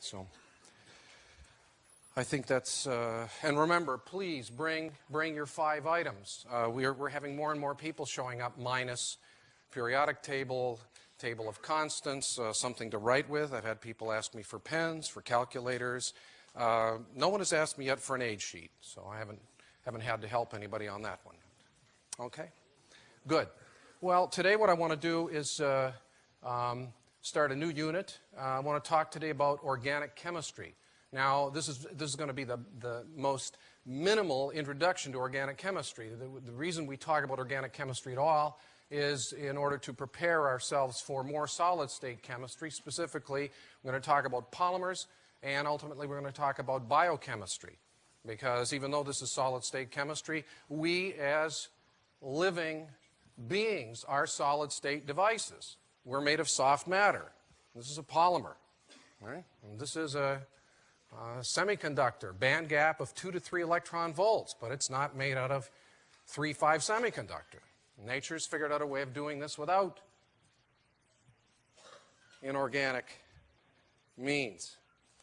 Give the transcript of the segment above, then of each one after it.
So I think that's, and remember, please bring your 5 items. We're having more and more people showing up minus periodic table, table of constants, something to write with. I've had people ask me for pens, for calculators. No one has asked me yet for an aid sheet, so I haven't had to help anybody on that one. Okay, good. Well, today what I want to do is start a new unit. I want to talk today about organic chemistry. Now, this is going to be the most minimal introduction to organic chemistry. The reason we talk about organic chemistry at all is in order to prepare ourselves for more solid-state chemistry. Specifically, we're going to talk about polymers, and ultimately we're going to talk about biochemistry. Because even though this is solid-state chemistry, we as living beings are solid-state devices. We're made of soft matter. This is a polymer, right? And this is a semiconductor, band gap of 2 to 3 electron volts, but it's not made out of 3-5 semiconductor. Nature's figured out a way of doing this without inorganic means.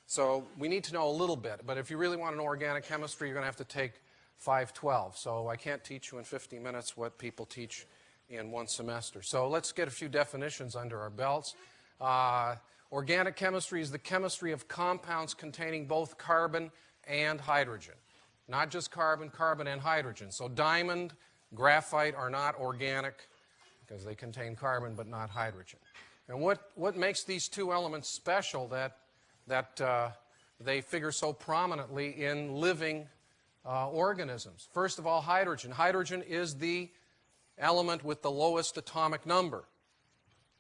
So we need to know a little bit, but if you really want to know organic chemistry, you're going to have to take 512. So I can't teach you in 50 minutes what people teach in 1 semester. So let's get a few definitions under our belts. Organic chemistry is the chemistry of compounds containing both carbon and hydrogen. Not just carbon, carbon and hydrogen. So diamond, graphite are not organic because they contain carbon but not hydrogen. And what makes these 2 elements special that they figure so prominently in living organisms? First of all, hydrogen. Hydrogen is the element with the lowest atomic number.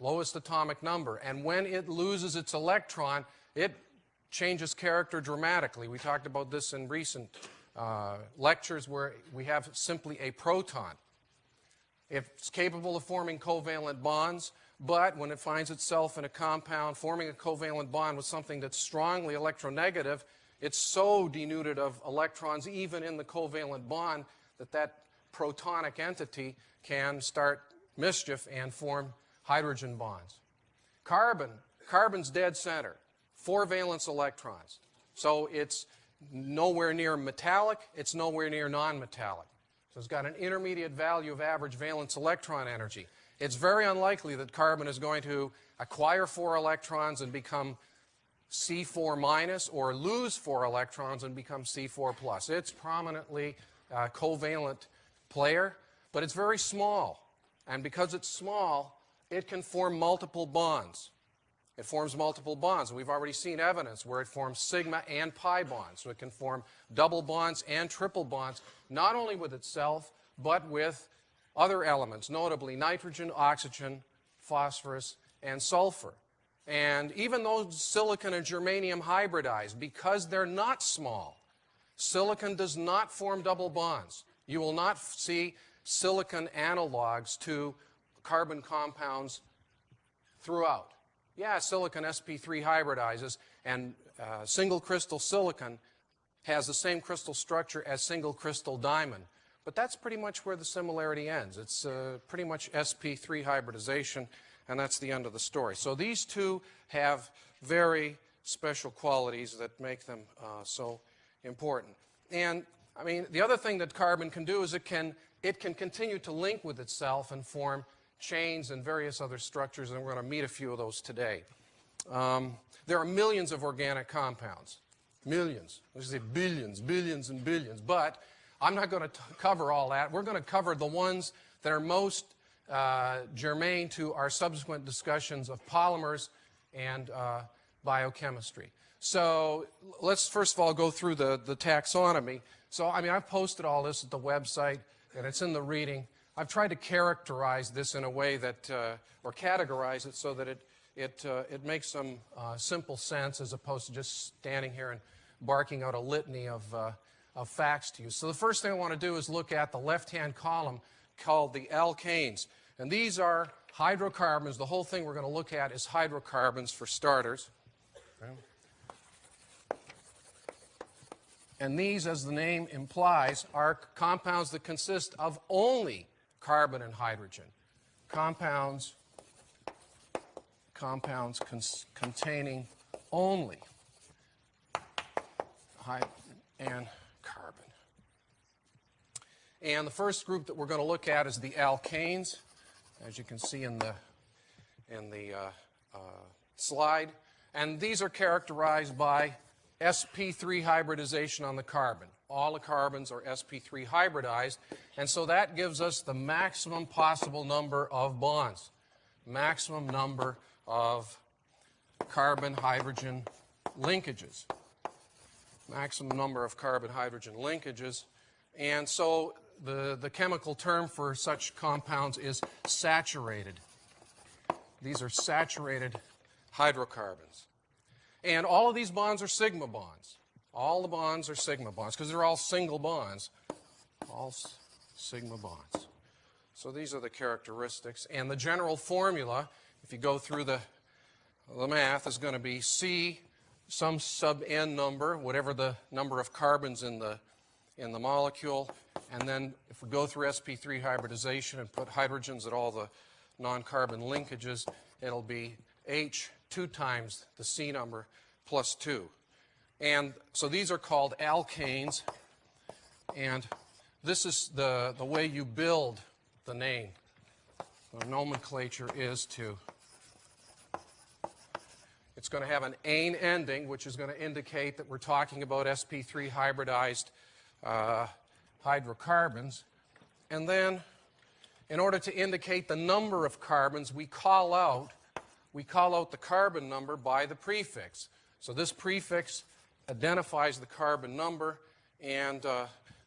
Lowest atomic number. And when it loses its electron, it changes character dramatically. We talked about this in recent lectures where we have simply a proton. It's capable of forming covalent bonds, but when it finds itself in a compound forming a covalent bond with something that's strongly electronegative, it's so denuded of electrons even in the covalent bond that protonic entity can start mischief and form hydrogen bonds. Carbon's dead center, 4 valence electrons. So it's nowhere near metallic, it's nowhere near non-metallic. So it's got an intermediate value of average valence electron energy. It's very unlikely that carbon is going to acquire 4 electrons and become C4 minus or lose 4 electrons and become C4 plus. It's prominently a covalent player, but it's very small. And because it's small, it can form multiple bonds. It forms multiple bonds. We've already seen evidence where it forms sigma and pi bonds. So it can form double bonds and triple bonds, not only with itself, but with other elements, notably nitrogen, oxygen, phosphorus, and sulfur. And even though silicon and germanium hybridize, because they're not small, silicon does not form double bonds. You will not see silicon analogs to carbon compounds throughout. Yeah, silicon sp3 hybridizes, and single crystal silicon has the same crystal structure as single crystal diamond. But that's pretty much where the similarity ends. It's pretty much sp3 hybridization, and that's the end of the story. So these 2 have very special qualities that make them so important. And I mean, the other thing that carbon can do is it can continue to link with itself and form chains and various other structures, and we're going to meet a few of those today. There are millions of organic compounds. Millions. I should say billions, billions, and billions. But I'm not going to cover all that. We're going to cover the ones that are most germane to our subsequent discussions of polymers and biochemistry. So let's first of all go through the taxonomy. So, I mean, I've posted all this at the website, and it's in the reading. I've tried to characterize this in a way that, or categorize it so that it makes some simple sense as opposed to just standing here and barking out a litany of facts to you. So the first thing I want to do is look at the left-hand column called the alkanes. And these are hydrocarbons. The whole thing we're going to look at is hydrocarbons for starters. Okay. And these, as the name implies, are compounds that consist of only carbon and hydrogen. Compounds containing only and carbon. And the first group that we're going to look at is the alkanes, as you can see in the slide. And these are characterized by sp3 hybridization on the carbon. All the carbons are sp3 hybridized, and so that gives us the maximum possible number of bonds, maximum number of carbon-hydrogen linkages, maximum number of carbon-hydrogen linkages. And so the chemical term for such compounds is saturated. These are saturated hydrocarbons. And all of these bonds are sigma bonds. All the bonds are sigma bonds because they're all single bonds, all sigma bonds. So these are the characteristics. And the general formula, if you go through the math, is going to be C, some sub n number, whatever the number of carbons in the molecule. And then if we go through sp3 hybridization and put hydrogens at all the non-carbon linkages, it'll be H 2 times the C number plus 2. And so these are called alkanes, and this is the way you build the name. The nomenclature is it's going to have an ane ending, which is going to indicate that we're talking about sp3 hybridized hydrocarbons. And then, in order to indicate the number of carbons, we call out the carbon number by the prefix. So this prefix identifies the carbon number, and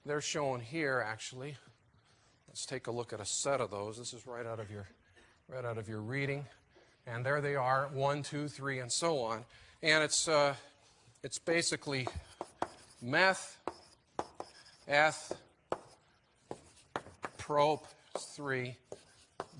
they're shown here actually. Let's take a look at a set of those. This is right out of your reading, and there they are, 1, 2, 3, and so on. And it's basically meth, eth, prop 3,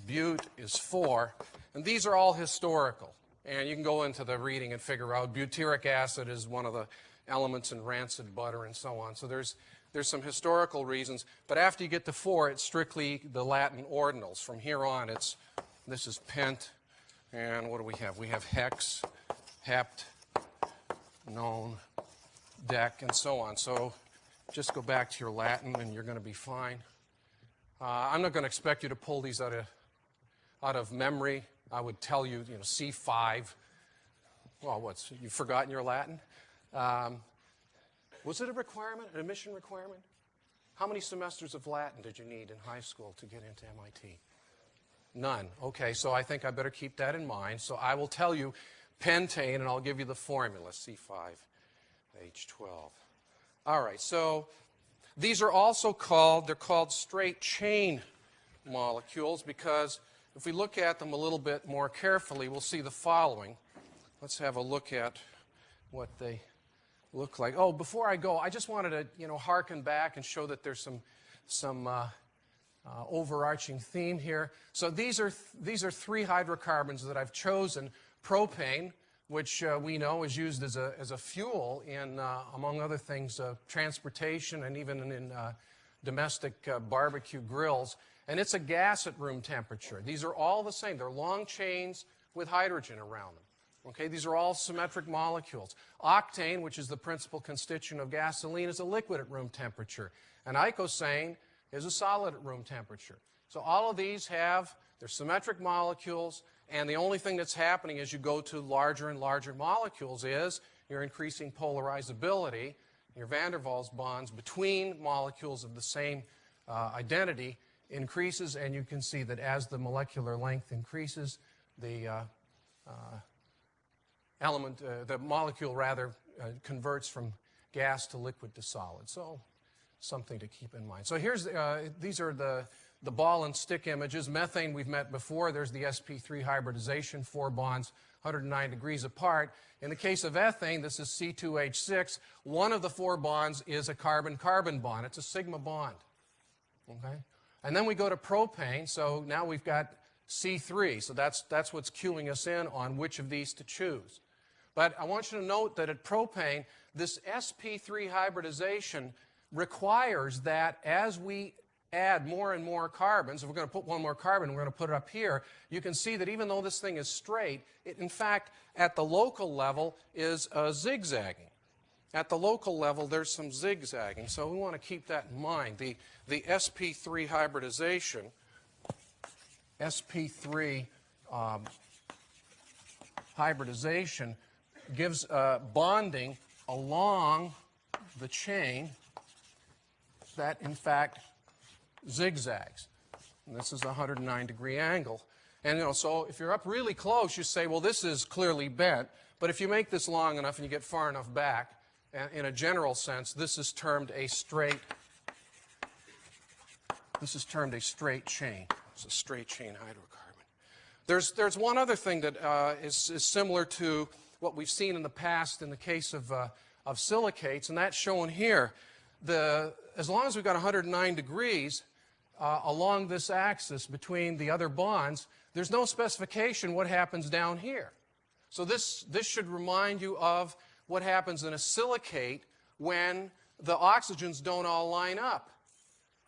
bute is 4, and these are all historical. And you can go into the reading and figure out butyric acid is one of the elements in rancid butter and so on. So there's some historical reasons. But after you get to 4, it's strictly the Latin ordinals. From here on, this is pent. And what do we have? We have hex, hept, non, dec, and so on. So just go back to your Latin and you're going to be fine. I'm not going to expect you to pull these out of memory. I would tell you, C5. Well, you've forgotten your Latin? Was it a requirement, an admission requirement? How many semesters of Latin did you need in high school to get into MIT? None. Okay, so I think I better keep that in mind. So I will tell you pentane, and I'll give you the formula, C5H12. All right, so these are also they're called straight chain molecules because if we look at them a little bit more carefully, we'll see the following. Let's have a look at what they look like. Oh, before I go, I just wanted to, harken back and show that there's some overarching theme here. So these are 3 hydrocarbons that I've chosen. Propane, which we know is used as a fuel in, among other things, transportation and even in domestic barbecue grills. And it's a gas at room temperature. These are all the same. They're long chains with hydrogen around them. Okay, these are all symmetric molecules. Octane, which is the principal constituent of gasoline, is a liquid at room temperature. And icosane is a solid at room temperature. So all of these they're symmetric molecules, and the only thing that's happening as you go to larger and larger molecules is you're increasing polarizability. Your van der Waals bonds between molecules of the same identity increases, and you can see that as the molecular length increases, the molecule converts from gas to liquid to solid. So something to keep in mind. So these are the ball and stick images. Methane we've met before. There's the sp3 hybridization, 4 bonds, 109 degrees apart. In the case of ethane, this is C2H6. One of the 4 bonds is a carbon-carbon bond. It's a sigma bond. Okay? And then we go to propane. So now we've got C3. So that's what's cueing us in on which of these to choose. But I want you to note that at propane, this sp3 hybridization requires that as we add more and more carbons, if we're going to put one more carbon, we're going to put it up here, you can see that even though this thing is straight, it in fact at the local level is zigzagging. at the local level, there's some zigzagging, so we want to keep that in mind. The sp3 hybridization, sp3 hybridization gives bonding along the chain that, in fact, zigzags. And this is a 109-degree angle. And, you know, so if you're up really close, you say, well, this is clearly bent. But if you make this long enough and you get far enough back, in a general sense, this is termed a straight chain. It's a straight chain hydrocarbon. There's one other thing that is similar to what we've seen in the past in the case of silicates, and that's shown here. As long as we've got 109 degrees along this axis between the other bonds, there's no specification what happens down here. So this should remind you of what happens in a silicate when the oxygens don't all line up.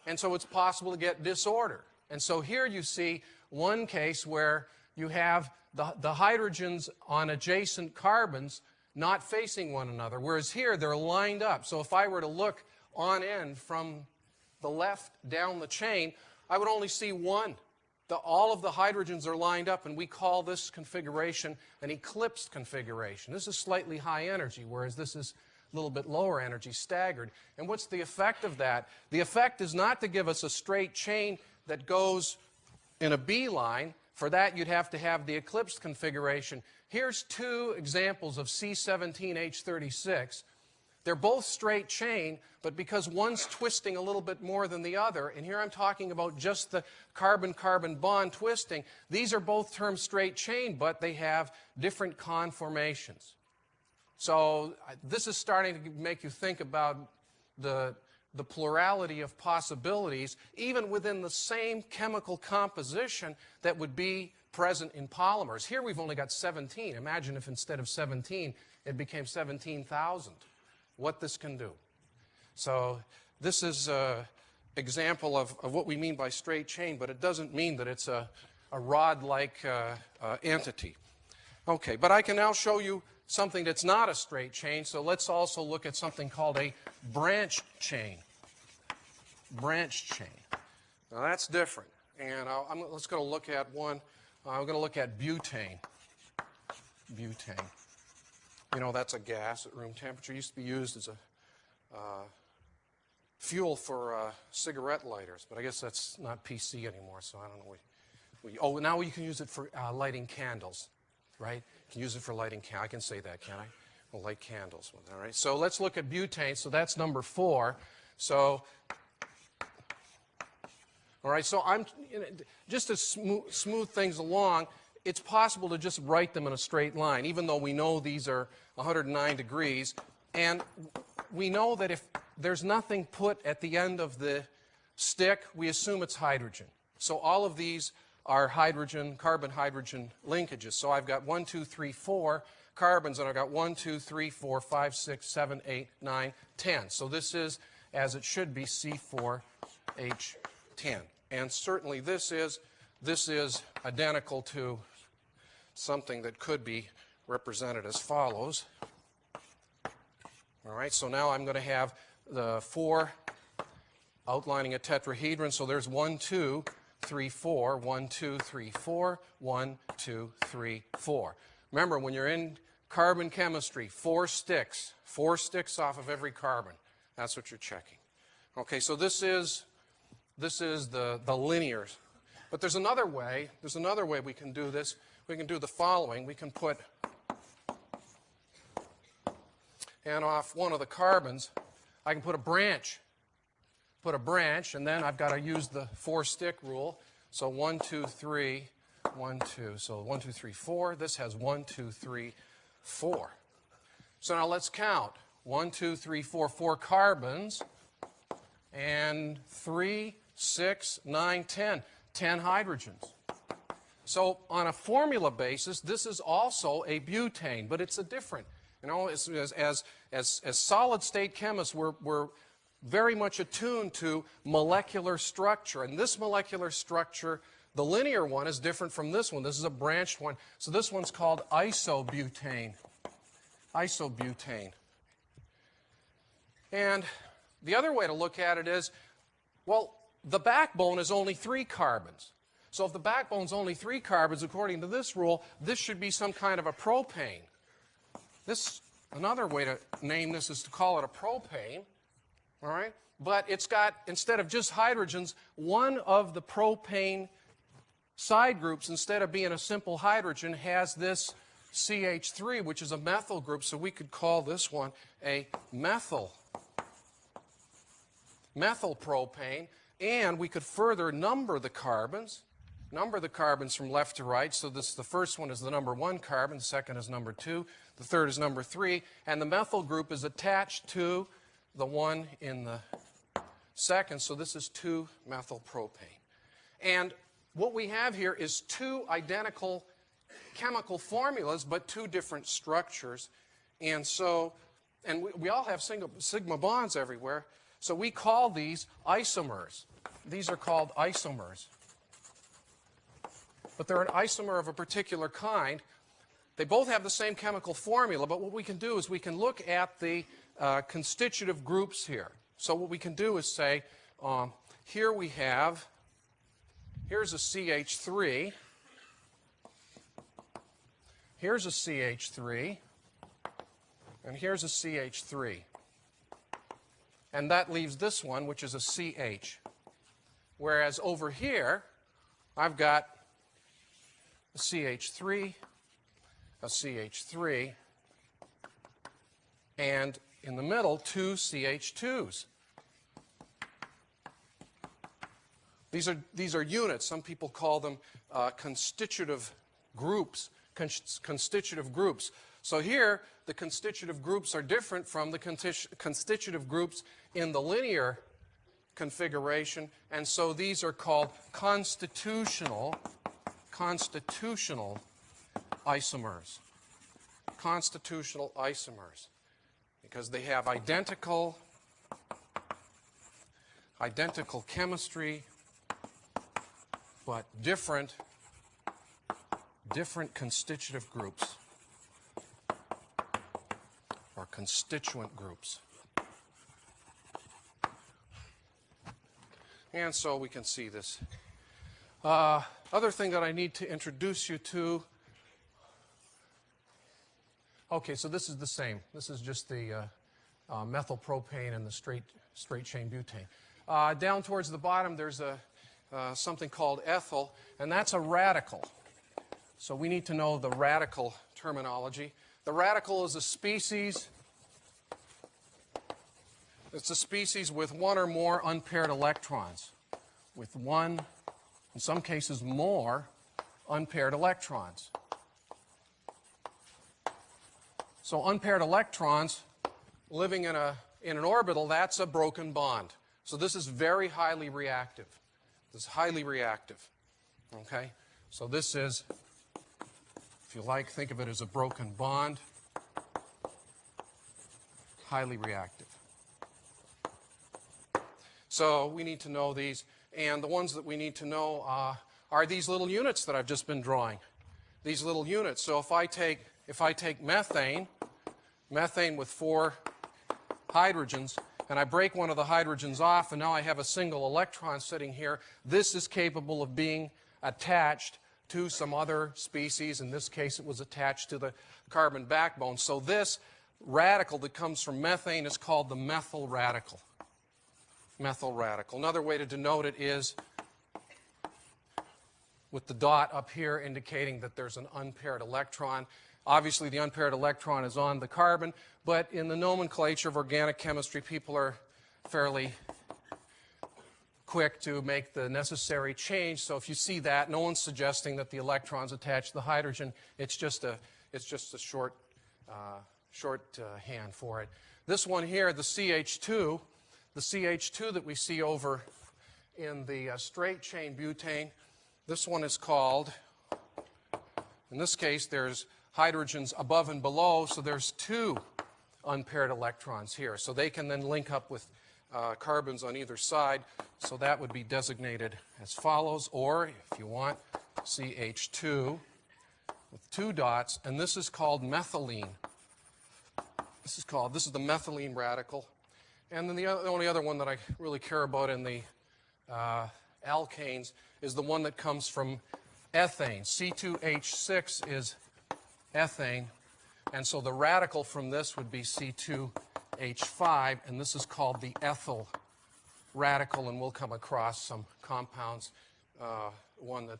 And so it's possible to get disorder. And so here you see one case where you have the hydrogens on adjacent carbons not facing one another, whereas here they're lined up. So if I were to look on end from the left down the chain, I would only see one. All of the hydrogens are lined up, and we call this configuration an eclipsed configuration. This is slightly high energy, whereas this is a little bit lower energy, staggered. And what's the effect of that? The effect is not to give us a straight chain that goes in a B line. For that, you'd have to have the eclipsed configuration. Here's two examples of C17H36. They're both straight chain, but because one's twisting a little bit more than the other, and here I'm talking about just the carbon-carbon bond twisting, these are both termed straight chain, but they have different conformations. So this is starting to make you think about the plurality of possibilities, even within the same chemical composition that would be present in polymers. Here we've only got 17. Imagine if instead of 17, it became 17,000. What this can do. So this is an example of what we mean by straight chain, but it doesn't mean that it's a rod-like entity. Okay, but I can now show you something that's not a straight chain, so let's also look at something called a branch chain. Branch chain. Now that's different, and let's go look at one. I'm going to look at butane. Butane. You know, that's a gas at room temperature. It used to be used as a fuel for cigarette lighters, but I guess that's not PC anymore, so I don't know. Oh, now you can use it for lighting candles, right? You can use it for lighting candles. I can say that, can't I? We'll light candles with it, all right? So let's look at butane. So that's number 4. So, all right, so just to smooth things along, it's possible to just write them in a straight line, even though we know these are 109 degrees. And we know that if there's nothing put at the end of the stick, we assume it's hydrogen. So all of these are hydrogen, carbon-hydrogen linkages. So I've got 1, 2, 3, 4 carbons, and I've got 1, 2, 3, 4, 5, 6, 7, 8, 9, 10. So this is, as it should be, C4H10. And certainly this is identical to something that could be represented as follows. All right, so now I'm going to have the 4 outlining a tetrahedron. So there's 1, 2, 3, 4, 1, 2, 3, 4, 1, 2, 3, 4. Remember, when you're in carbon chemistry, 4 sticks off of every carbon. That's what you're checking. Okay, so this is the linear. But there's another way we can do this. We can do the following. We can put, and off one of the carbons, I can put a branch. And then I've got to use the 4-stick rule. So 1, 2, 3, 1, 2. So 1, 2, 3, 4. This has 1, 2, 3, 4. So now let's count. 1, 2, 3, 4, 4 carbons. And 3, 6, 9, 10. 10 hydrogens. So on a formula basis, this is also a butane, but it's a different. You know, as solid state chemists, we're very much attuned to molecular structure. And this molecular structure, the linear one, is different from this one. This is a branched one. So this one's called isobutane. Isobutane. And the other way to look at it is, well, the backbone is only 3 carbons. So if the backbone's only 3 carbons, according to this rule, this should be some kind of a propane. Another way to name this is to call it a propane, all right? But it's got, instead of just hydrogens, one of the propane side groups, instead of being a simple hydrogen, has this CH3, which is a methyl group, so we could call this one a methyl propane, and we could further number the carbons from left to right. So the first one is the number 1 carbon, the second is number 2, the third is number 3, and the methyl group is attached to the one in the second, so this is 2-methylpropane. And what we have here is 2 identical chemical formulas, but 2 different structures. And so, and we all have sigma bonds everywhere, so we call these isomers. These are called isomers. But they're an isomer of a particular kind. They both have the same chemical formula, but what we can do is we can look at the constitutive groups here. So what we can do is say, here we have, here's a CH3, here's a CH3, and here's a CH3. And that leaves this one, which is a CH. Whereas over here, I've got a CH3, a CH3, and in the middle, 2 CH2s. These are units. Some people call them constitutive groups. So here, the constitutive groups are different from the constitutive groups in the linear configuration, and so these are called constitutional isomers. Constitutional isomers, because they have identical chemistry, but different constitutive groups, or constituent groups. And so we can see this. Other thing that I need to introduce you to. Okay, so this is the same. This is just the methylpropane and the straight chain butane. Down towards the bottom, there's something called ethyl, and that's a radical. So we need to know the radical terminology. The radical is a species. It's a species with 1 or more unpaired electrons, with 1, in some cases more, unpaired electrons. So unpaired electrons living in an orbital, that's a broken bond. So this is very highly reactive. This is highly reactive. Okay? So this is, if you like, think of it as a broken bond. Highly reactive. So we need to know these. And the ones that we need to know are these little units that I've just been drawing. These little units. So if I take methane with 4 hydrogens, and I break one of the hydrogens off, and now I have a single electron sitting here, this is capable of being attached to some other species. In this case, it was attached to the carbon backbone. So this radical that comes from methane is called the methyl radical. Methyl radical. Another way to denote it is with the dot up here indicating that there's an unpaired electron. Obviously, the unpaired electron is on the carbon, but in the nomenclature of organic chemistry, people are fairly quick to make the necessary change. So if you see that, no one's suggesting that the electron's attached to the hydrogen. It's just a shorthand for it. This one here, the CH2, that we see over in the straight chain butane, this one is called, in this case, there's hydrogens above and below, so there's 2 unpaired electrons here. So they can then link up with carbons on either side. So that would be designated as follows, or if you want, CH2 with 2 dots, and this is called methylene. This is the methylene radical. And then the only other one that I really care about in the alkanes is the one that comes from ethane. C2H6 is ethane, and so the radical from this would be C2H5, and this is called the ethyl radical, and we'll come across some compounds. One that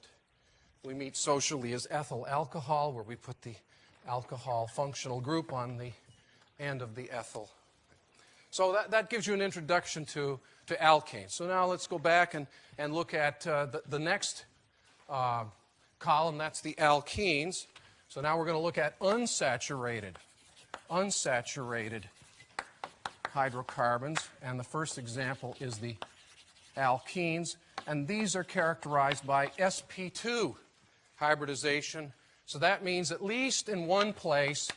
we meet socially is ethyl alcohol, where we put the alcohol functional group on the end of the ethyl. So that gives you an introduction to alkanes. So now let's go back and look at the next column. That's the alkenes. So now we're going to look at unsaturated hydrocarbons. And the first example is the alkenes. And these are characterized by sp2 hybridization. So that means at least in one place,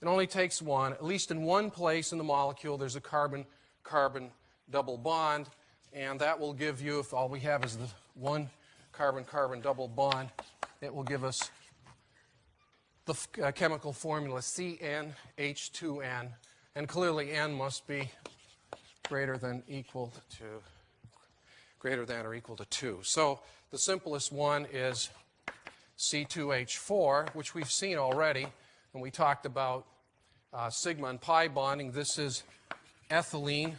it only takes one, at least in one place in the molecule there's a carbon-carbon double bond, and that will give you, if all we have is the one carbon-carbon double bond, it will give us the chemical formula CnH2n, and clearly n must be greater than or equal to 2. So the simplest one is C2H4, which we've seen already when we talked about sigma and pi bonding. This is ethylene,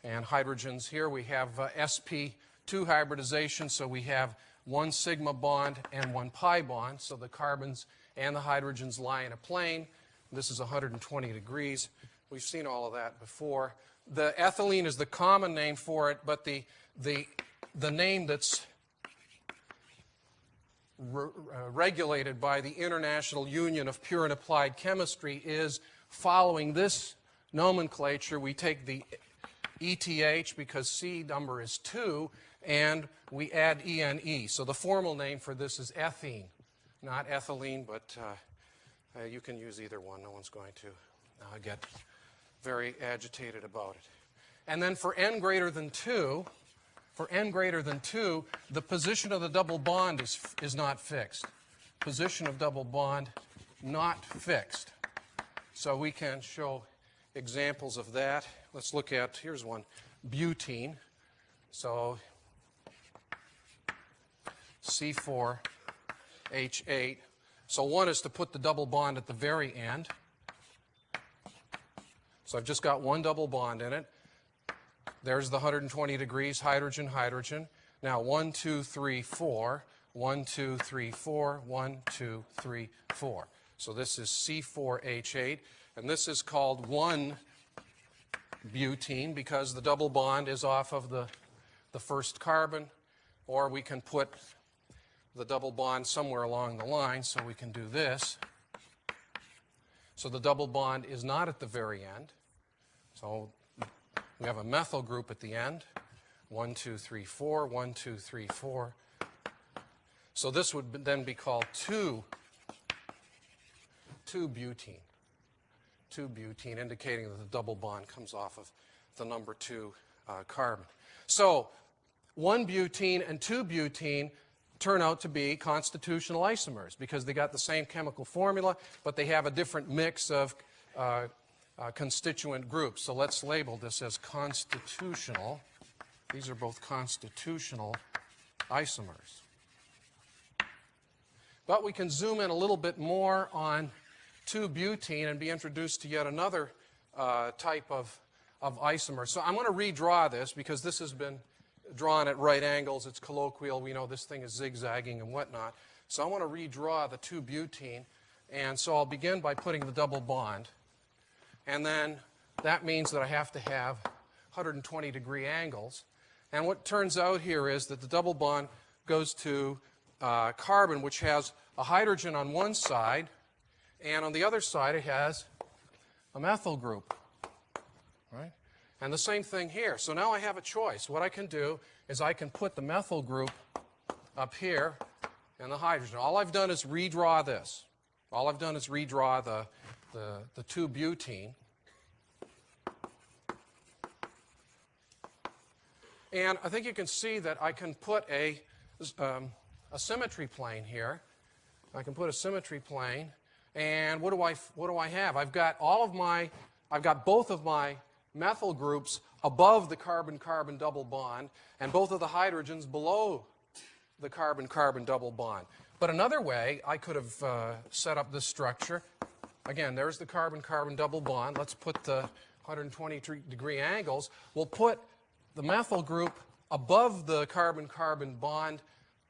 and hydrogens here. We have sp2 hybridization, so we have one sigma bond and one pi bond, so the carbons and the hydrogens lie in a plane. This is 120 degrees. We've seen all of that before. The ethylene is the common name for it, but the name that's regulated by the International Union of Pure and Applied Chemistry is following this nomenclature. We take the ETH because C number is 2, and we add ENE. So the formal name for this is ethene, not ethylene, but you can use either one. No one's going to get very agitated about it. And then for n greater than 2, the position of the double bond is not fixed. Position of double bond not fixed. So we can show examples of that. Let's look at, here's one, butene. So C4H8. So one is to put the double bond at the very end. So I've just got one double bond in it. There's the 120 degrees, hydrogen, hydrogen. Now 1, 2, 3, 4. 1, 2, 3, 4. 1, 2, 3, 4. So this is C4H8. And this is called 1-butene because the double bond is off of the first carbon. Or we can put the double bond somewhere along the line, so we can do this. So the double bond is not at the very end. So we have a methyl group at the end. 1, 2, 3, 4. 1, 2, 3, 4. So this would then be called 2-butene. 2-butene, indicating that the double bond comes off of the number 2 carbon. So 1-butene and 2-butene turn out to be constitutional isomers because they got the same chemical formula, but they have a different mix of constituent groups. So let's label this as constitutional. These are both constitutional isomers. But we can zoom in a little bit more on 2-butene and be introduced to yet another type of isomer. So I'm going to redraw this because this has been drawn at right angles. It's colloquial. We know this thing is zigzagging and whatnot. So I want to redraw the 2-butene. And so I'll begin by putting the double bond. And then that means that I have to have 120 degree angles. And what turns out here is that the double bond goes to carbon, which has a hydrogen on one side, and on the other side it has a methyl group, right? And the same thing here. So now I have a choice. What I can do is I can put the methyl group up here and the hydrogen. All I've done is redraw this. All I've done is redraw the 2-butene. And I think you can see that I can put a symmetry plane here. I can put a symmetry plane. And what do I have? I've got all of my I've got both of my methyl groups above the carbon-carbon double bond and both of the hydrogens below the carbon-carbon double bond. But another way I could have set up this structure, again, there's the carbon-carbon double bond. Let's put the 120-degree angles. We'll put the methyl group above the carbon-carbon bond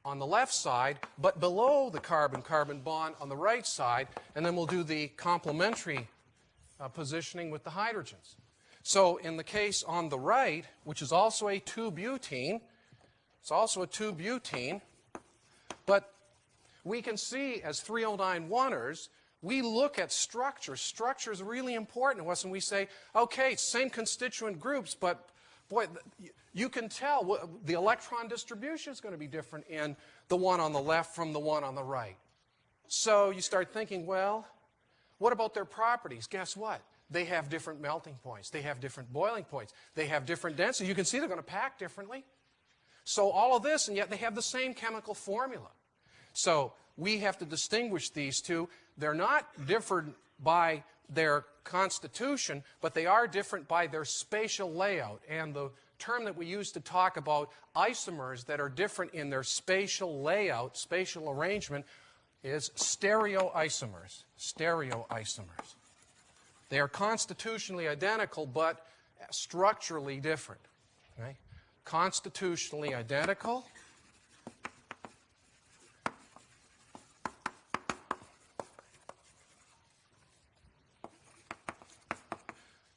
on the left side, but below the carbon-carbon bond on the right side, and then we'll do the complementary positioning with the hydrogens. So in the case on the right, which is also a 2-butene, it's also a 2-butene, but we can see as 309-1ers, we look at structure. Structure is really important to us, and we say, okay, same constituent groups, but boy, you can tell the electron distribution is going to be different in the one on the left from the one on the right. So you start thinking, well, what about their properties? Guess what? They have different melting points. They have different boiling points. They have different density. You can see they're going to pack differently. So all of this, and yet they have the same chemical formula. So we have to distinguish these two. They're not different by their constitution, but they are different by their spatial layout. And the term that we use to talk about isomers that are different in their spatial layout, spatial arrangement, is stereoisomers. Stereoisomers. They are constitutionally identical, but structurally different. Okay? Constitutionally identical.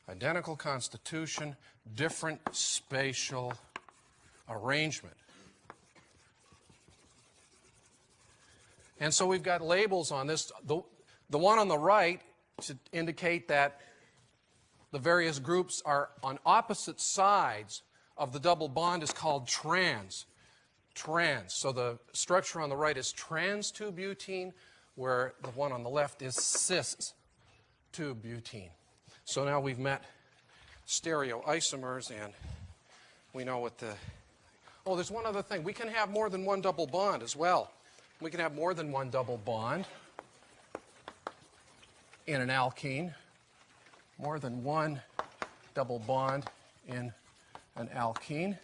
Identical constitution, different spatial arrangement. And so we've got labels on this. The one on the right to indicate that the various groups are on opposite sides of the double bond is called trans. Trans. So the structure on the right is trans 2-butene, where the one on the left is cis 2-butene. So now we've met stereoisomers, and we know what the... Oh, there's one other thing. We can have more than one double bond as well. We can have more than one double bond in an alkene. More than one double bond in an alkene.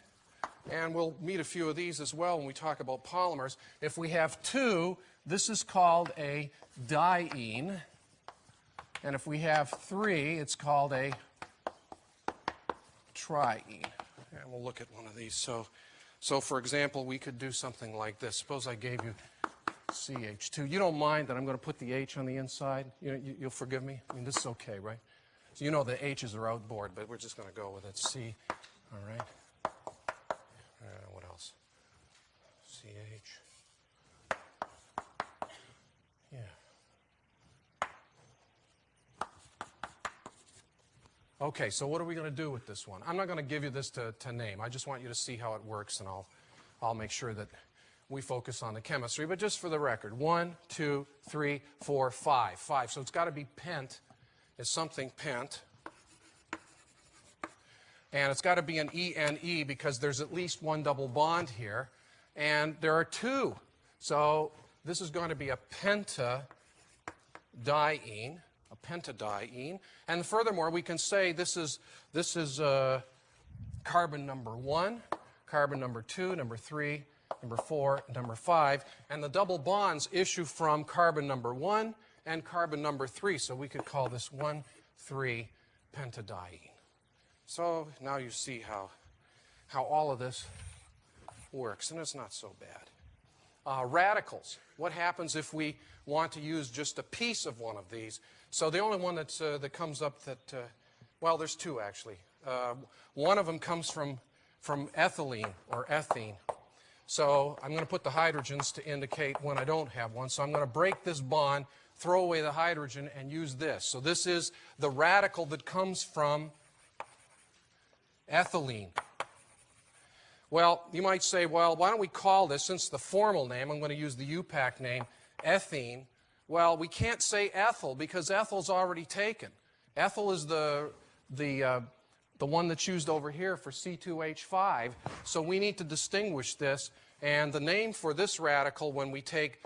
And we'll meet a few of these as well when we talk about polymers. If we have two, this is called a diene. And if we have three, it's called a triene. And we'll look at one of these. So for example, we could do something like this. Suppose I gave you CH2. You don't mind that I'm going to put the H on the inside? You'll forgive me? I mean, this is okay, right? So you know the H's are outboard, but we're just going to go with it. C, all right? What else? CH. Yeah. Okay, so what are we going to do with this one? I'm not going to give you this to name. I just want you to see how it works, and I'll make sure that we focus on the chemistry. But just for the record, 1, 2, 3, 4, 5. 5. So it's got to be pent. It's something pent. And it's got to be an ENE because there's at least one double bond here. And there are two. So this is going to be a pentadiene. A pentadiene. And furthermore, we can say this is carbon number 1, carbon number 2, number 3, number 4, and number 5. And the double bonds issue from carbon number 1 and carbon number 3. So we could call this 1,3 pentadiene. So now you see how all of this works, and it's not so bad. Radicals. What happens if we want to use just a piece of one of these? So the only one that comes up that, well, there's two actually. One of them comes from ethylene or ethene. So I'm going to put the hydrogens to indicate when I don't have one. So I'm going to break this bond, throw away the hydrogen, and use this. So this is the radical that comes from ethylene. Well, you might say, well, why don't we call this, since the formal name, I'm going to use the UPAC name, ethene. Well, we can't say ethyl because ethyl's already taken. Ethyl is the one that's used over here for C2H5. So we need to distinguish this. And the name for this radical when we take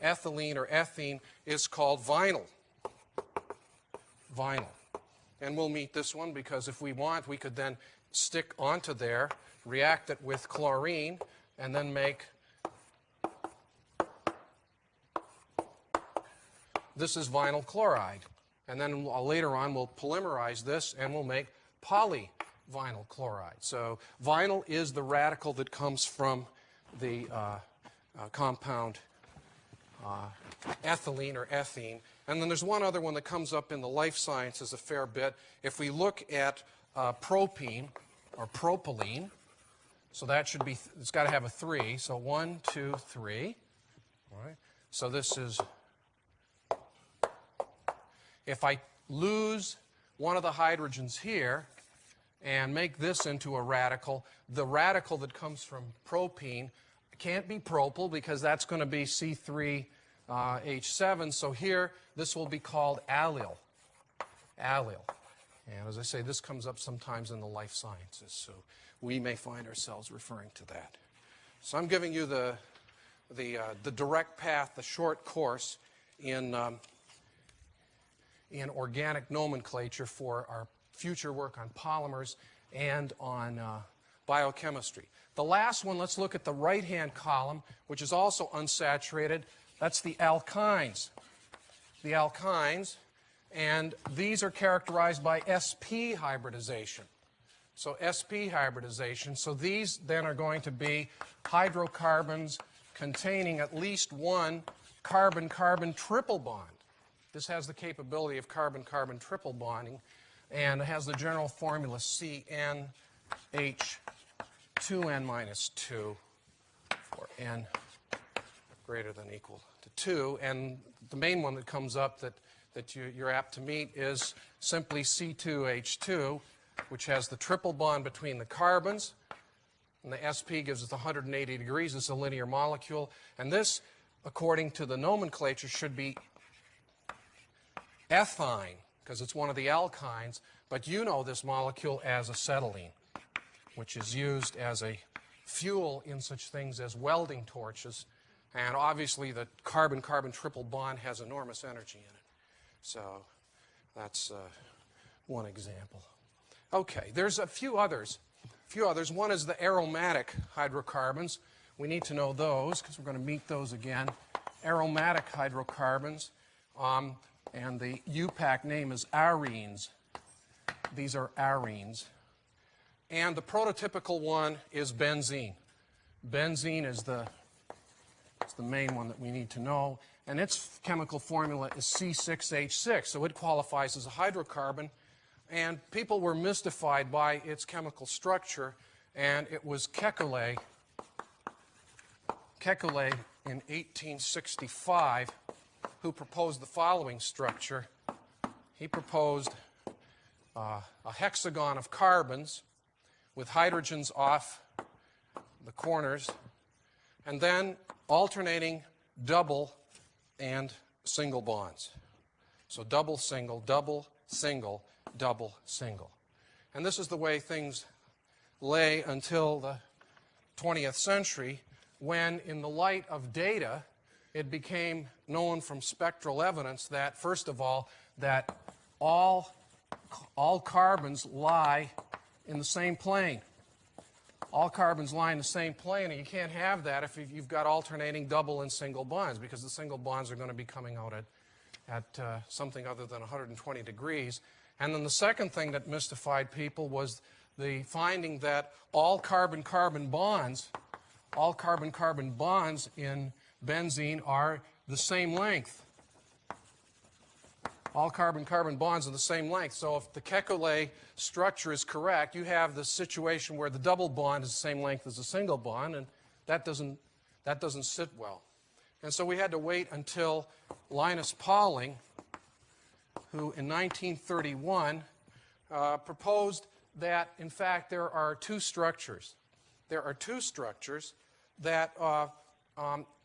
ethylene or ethene is called vinyl. Vinyl. and we'll meet this one because if we want, we could then stick onto there, react it with chlorine, and then make, this is vinyl chloride. And then later on, we'll polymerize this, and we'll make polyvinyl chloride. So vinyl is the radical that comes from the compound ethylene or ethene. And then there's one other one that comes up in the life sciences a fair bit. If we look at propene or propylene, so that should be, it's got to have a 3. So 1, 2, 3. All right. So this is, if I lose one of the hydrogens here and make this into a radical, the radical that comes from propene can't be propyl because that's going to be C3H7. So here, this will be called allyl. Allyl. And as I say, this comes up sometimes in the life sciences. So we may find ourselves referring to that. So I'm giving you the direct path, the short course in organic nomenclature for our future work on polymers and on biochemistry. The last one, let's look at the right-hand column, which is also unsaturated. That's the alkynes. The alkynes, and these are characterized by sp hybridization. So sp hybridization, so these then are going to be hydrocarbons containing at least one carbon-carbon triple bond. This has the capability of carbon-carbon triple bonding, and it has the general formula CnH2n minus 2 for n greater than or equal to 2. And the main one that comes up that you're apt to meet is simply C2H2, which has the triple bond between the carbons. And the sp gives us 180 degrees. It's a linear molecule. And this, according to the nomenclature, should be ethyne, because it's one of the alkynes, but you know this molecule as acetylene, which is used as a fuel in such things as welding torches. And obviously the carbon-carbon triple bond has enormous energy in it. So that's one example. Okay, there's a few others. One is the aromatic hydrocarbons. We need to know those because we're going to meet those again. Aromatic hydrocarbons. And the UPAC name is arenes. These are arenes. And the prototypical one is benzene. Benzene is the main one that we need to know. And its chemical formula is C6H6, so it qualifies as a hydrocarbon. And people were mystified by its chemical structure, and it was Kekulé in 1865 who proposed the following structure. He proposed a hexagon of carbons with hydrogens off the corners, and then alternating double and single bonds. So double, single, double, single, double, single. And this is the way things lay until the 20th century, when in the light of data, it became known from spectral evidence that, first of all, that all carbons lie in the same plane. All carbons lie in the same plane, and you can't have that if you've got alternating double and single bonds, because the single bonds are going to be coming out at something other than 120 degrees. And then the second thing that mystified people was the finding that all carbon-carbon bonds in benzene are the same length. All carbon-carbon bonds are the same length. So if the Kekulé structure is correct, you have the situation where the double bond is the same length as the single bond, and that doesn't sit well. And so we had to wait until Linus Pauling, who in 1931 proposed that, in fact, there are two structures. There are two structures that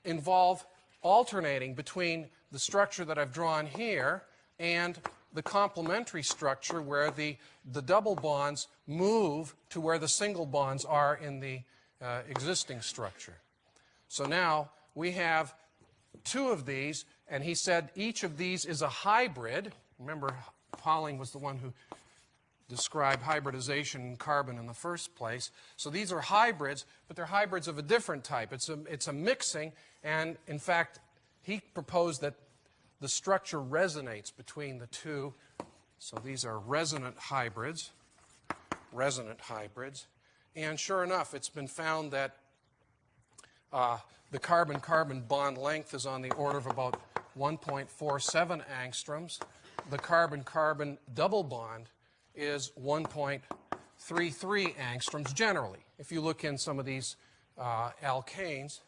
involve alternating between the structure that I've drawn here and the complementary structure where the double bonds move to where the single bonds are in the existing structure. So now we have two of these, and he said each of these is a hybrid. Remember, Pauling was the one who describe hybridization in carbon in the first place. So these are hybrids, but they're hybrids of a different type. It's a mixing, and in fact, he proposed that the structure resonates between the two. So these are resonant hybrids. And sure enough, it's been found that the carbon-carbon bond length is on the order of about 1.47 angstroms. The carbon-carbon double bond is 1.33 angstroms generally, if you look in some of these alkanes.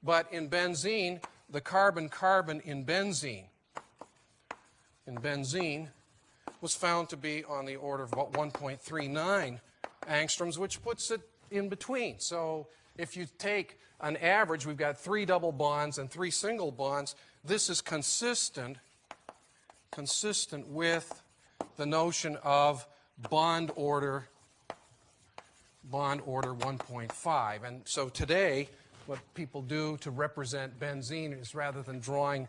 But in benzene, the carbon-carbon in benzene was found to be on the order of about 1.39 angstroms, which puts it in between. So if you take an average, we've got 3 double bonds and 3 single bonds. This is consistent with the notion of bond order 1.5. And so today, what people do to represent benzene is, rather than drawing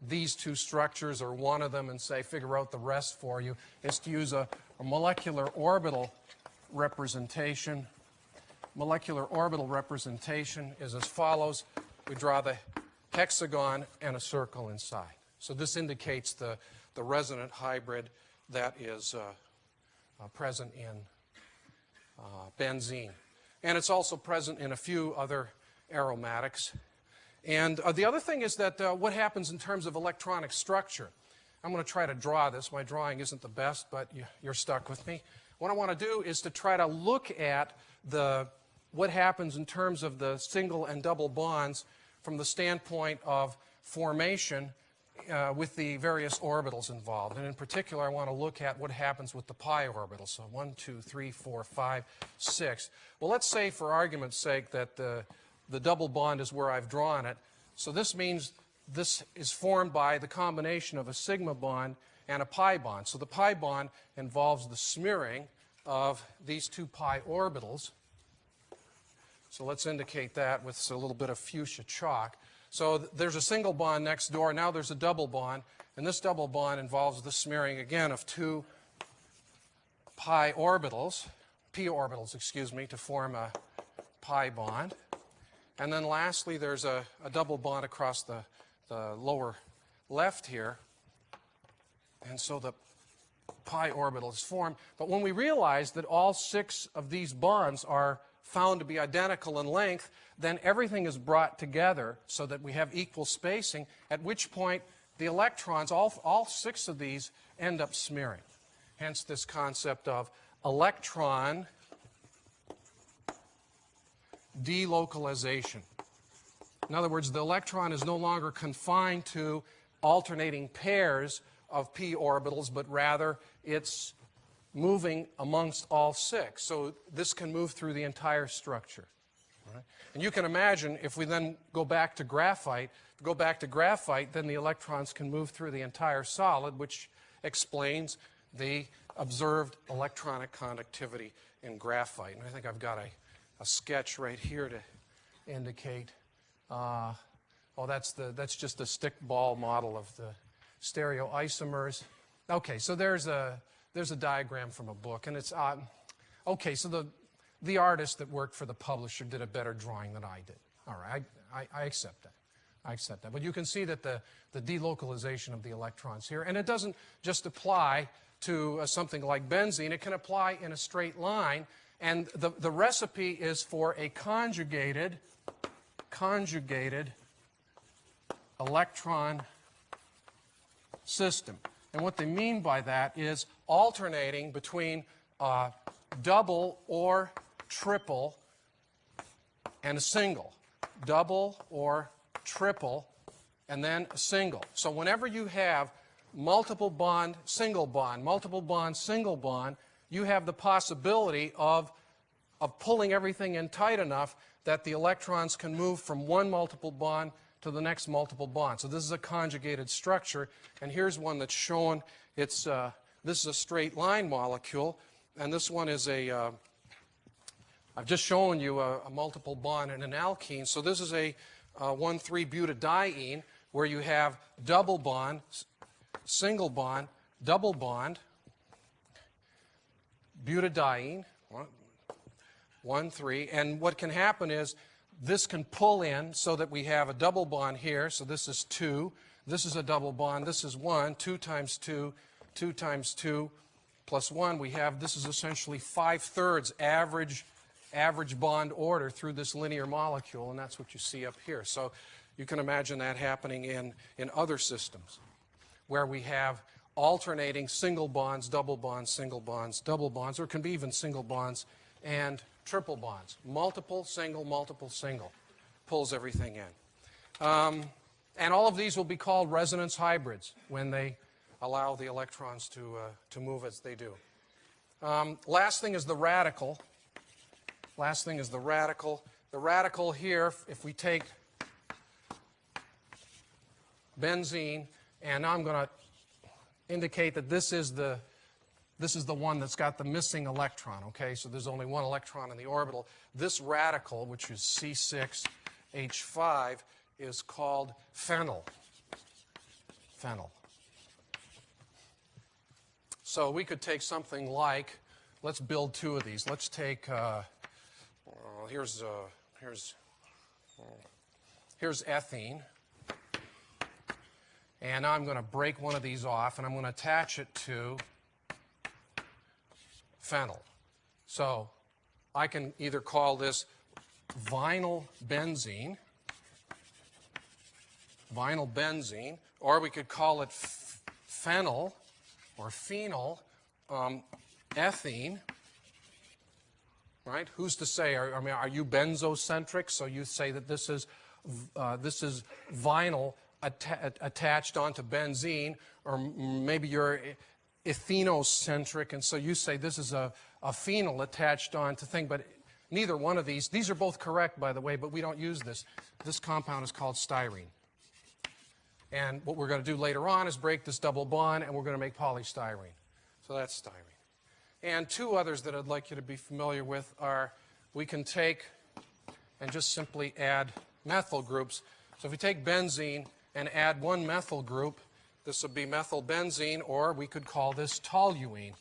these two structures or one of them and say figure out the rest for you, is to use a molecular orbital representation. Molecular orbital representation is as follows. We draw the hexagon and a circle inside. So this indicates the resonant hybrid that is present in benzene. And it's also present in a few other aromatics. And the other thing is that what happens in terms of electronic structure. I'm going to try to draw this. My drawing isn't the best, but you're stuck with me. What I want to do is to try to look at what happens in terms of the single and double bonds from the standpoint of formation with the various orbitals involved. And in particular, I want to look at what happens with the pi orbital. So 1, 2, 3, 4, 5, 6. Well, let's say, for argument's sake, that the double bond is where I've drawn it. So this means this is formed by the combination of a sigma bond and a pi bond. So the pi bond involves the smearing of these 2 pi orbitals. So let's indicate that with a little bit of fuchsia chalk. So there's a single bond next door. Now there's a double bond. And this double bond involves the smearing, again, of 2 pi orbitals, p orbitals, excuse me, to form a pi bond. And then lastly, there's a double bond across the lower left here. And so the pi orbital is formed. But when we realize that all 6 of these bonds are found to be identical in length, then everything is brought together so that we have equal spacing, at which point the electrons, all 6 of these, end up smearing. Hence this concept of electron delocalization. In other words, the electron is no longer confined to alternating pairs of p orbitals, but rather it's moving amongst all 6. So this can move through the entire structure. Right? And you can imagine if we then go back to graphite, then the electrons can move through the entire solid, which explains the observed electronic conductivity in graphite. And I think I've got a sketch right here to indicate. That's just a stick ball model of the stereoisomers. Okay, so there's a diagram from a book, and it's okay. So the artist that worked for the publisher did a better drawing than I did. All right, I accept that. I accept that. But you can see that the delocalization of the electrons here, and it doesn't just apply to something like benzene. It can apply in a straight line, and the recipe is for a conjugated electron system. And what they mean by that is alternating between double or triple and a single. Double or triple and then a single. So whenever you have multiple bond, single bond, multiple bond, single bond, you have the possibility of pulling everything in tight enough that the electrons can move from one multiple bond to the next multiple bond. So this is a conjugated structure, and here's one that's shown. This is a straight line molecule, and this one is I've just shown you a multiple bond in an alkene. So this is a 1,3-butadiene, where you have double bond, single bond, double bond. butadiene, 1, 3. And what can happen is this can pull in so that we have a double bond here. So this is 2. This is a double bond. This is 1. 2 times 2. 2 times 2 plus 1. We have, this is essentially 5/3 average bond order through this linear molecule. And that's what you see up here. So you can imagine that happening in other systems where we have alternating single bonds, double bonds, single bonds, double bonds, or it can be even single bonds and triple bonds. Multiple, single, pulls everything in. And all of these will be called resonance hybrids when they allow the electrons to move as they do. Last thing is the radical. The radical here, if we take benzene, and now I'm going to indicate that this is the one that's got the missing electron, okay? So there's only one electron in the orbital. This radical, which is C6H5, is called phenyl. So we could take something like, let's build 2 of these. Let's take, here's ethene. And now I'm going to break one of these off, and I'm going to attach it to phenyl. So I can either call this vinyl benzene, or we could call it phenyl or phenyl ethene. Right? Who's to say? Are you benzocentric? So you say that this is vinyl attached onto benzene, or maybe you're ethenocentric, and so you say this is a phenyl attached onto thing, but neither one of these are both correct, by the way, but we don't use this. This compound is called styrene. And what we're going to do later on is break this double bond, and we're going to make polystyrene. So that's styrene. And 2 others that I'd like you to be familiar with are, we can take and just simply add methyl groups. So if we take benzene and add 1 methyl group, this would be methylbenzene, or we could call this toluene.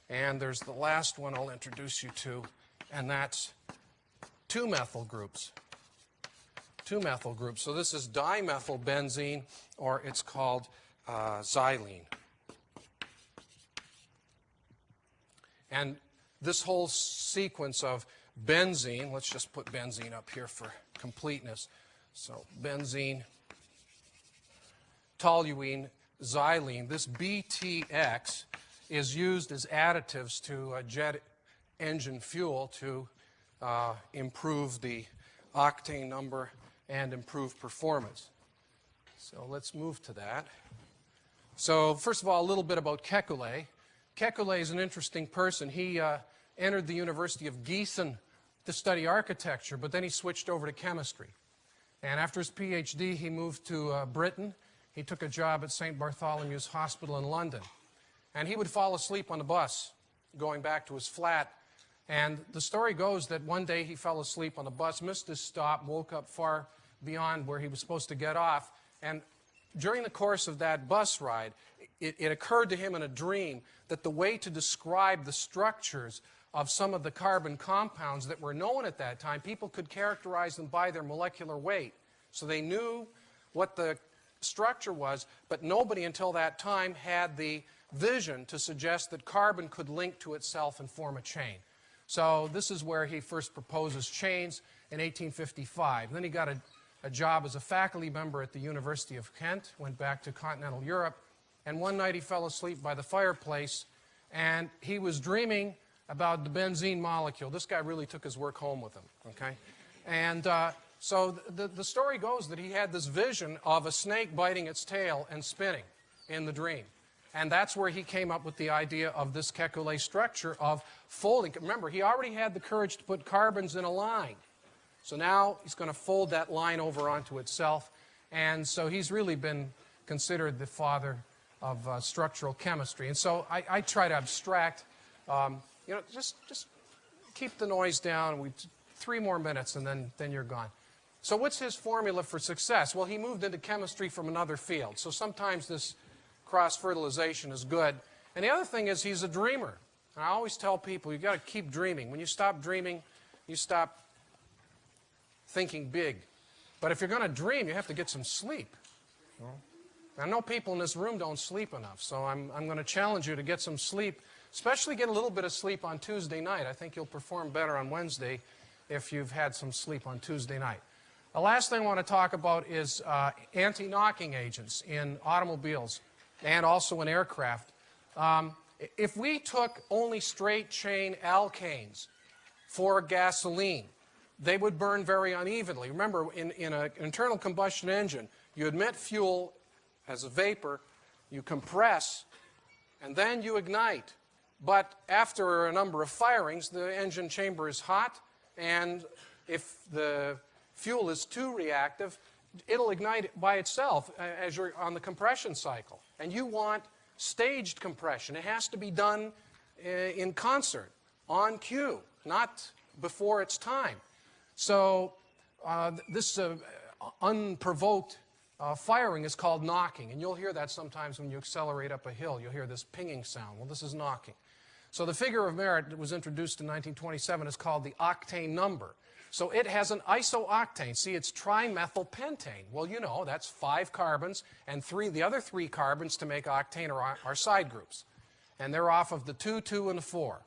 And there's the last one I'll introduce you to, and that's 2 methyl groups. 2 methyl groups. So this is dimethylbenzene, or it's called xylene. And this whole sequence of benzene, let's just put benzene up here for completeness. So benzene, toluene, xylene, this BTX is used as additives to jet engine fuel to improve the octane number and improve performance. So let's move to that. So first of all, a little bit about Kekulé. Kekulé is an interesting person. He entered the University of Gießen to study architecture, but then he switched over to chemistry. And after his PhD, he moved to Britain. He took a job at St. Bartholomew's Hospital in London. And he would fall asleep on the bus going back to his flat. And the story goes that one day he fell asleep on the bus, missed his stop, woke up far beyond where he was supposed to get off. And during the course of that bus ride, it occurred to him in a dream that the way to describe the structures of some of the carbon compounds that were known at that time, people could characterize them by their molecular weight. So they knew what the structure was, but nobody until that time had the vision to suggest that carbon could link to itself and form a chain. So this is where he first proposes chains in 1855. Then he got a job as a faculty member at the University of Kent, went back to continental Europe, and one night he fell asleep by the fireplace, and he was dreaming about the benzene molecule. This guy really took his work home with him, okay? And so the story goes that he had this vision of a snake biting its tail and spinning in the dream. And that's where he came up with the idea of this Kekulé structure of folding. Remember, he already had the courage to put carbons in a line. So now he's going to fold that line over onto itself. And so he's really been considered the father of structural chemistry. And so I try to abstract, just keep the noise down. 3 more minutes and then you're gone. So what's his formula for success? Well, he moved into chemistry from another field. So sometimes this cross-fertilization is good. And the other thing is he's a dreamer. And I always tell people, you've got to keep dreaming. When you stop dreaming, you stop thinking big. But if you're going to dream, you have to get some sleep. I know people in this room don't sleep enough, so I'm going to challenge you to get some sleep, especially get a little bit of sleep on Tuesday night. I think you'll perform better on Wednesday if you've had some sleep on Tuesday night. The last thing I want to talk about is anti-knocking agents in automobiles and also in aircraft. If we took only straight chain alkanes for gasoline, they would burn very unevenly. Remember, in an internal combustion engine, you emit fuel as a vapor, you compress, and then you ignite. But after a number of firings, the engine chamber is hot, and if the fuel is too reactive, it'll ignite by itself as you're on the compression cycle. And you want staged compression. It has to be done in concert, on cue, not before its time. So this unprovoked firing is called knocking, and you'll hear that sometimes when you accelerate up a hill. You'll hear this pinging sound. Well, this is knocking. So the figure of merit that was introduced in 1927 is called the octane number. So it has an isooctane. See, it's trimethylpentane. Well, you know, that's 5 carbons, and the other 3 carbons to make octane are side groups. And they're off of the 2, 2, and the 4.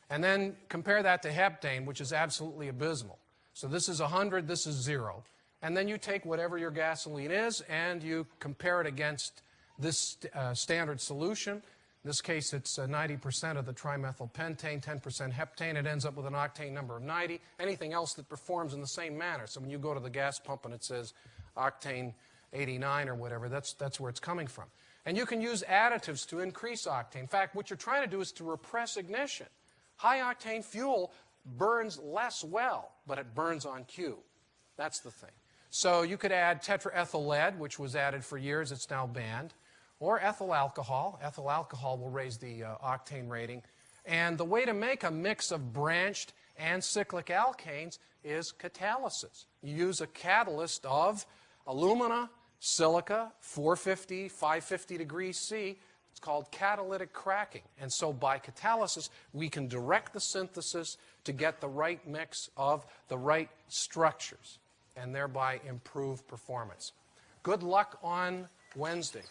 And then compare that to heptane, which is absolutely abysmal. So this is 100, this is 0. And then you take whatever your gasoline is, and you compare it against this standard solution. In this case, it's 90% of the trimethylpentane, 10% heptane. It ends up with an octane number of 90. Anything else that performs in the same manner. So when you go to the gas pump and it says octane 89 or whatever, that's where it's coming from. And you can use additives to increase octane. In fact, what you're trying to do is to repress ignition. High-octane fuel burns less well, but it burns on cue. That's the thing. So you could add tetraethyl lead, which was added for years. It's now banned. Or ethyl alcohol. Ethyl alcohol will raise the octane rating. And the way to make a mix of branched and cyclic alkanes is catalysis. You use a catalyst of alumina, silica, 450, 550 degrees C. It's called catalytic cracking. And so by catalysis, we can direct the synthesis to get the right mix of the right structures and thereby improve performance. Good luck on Wednesday.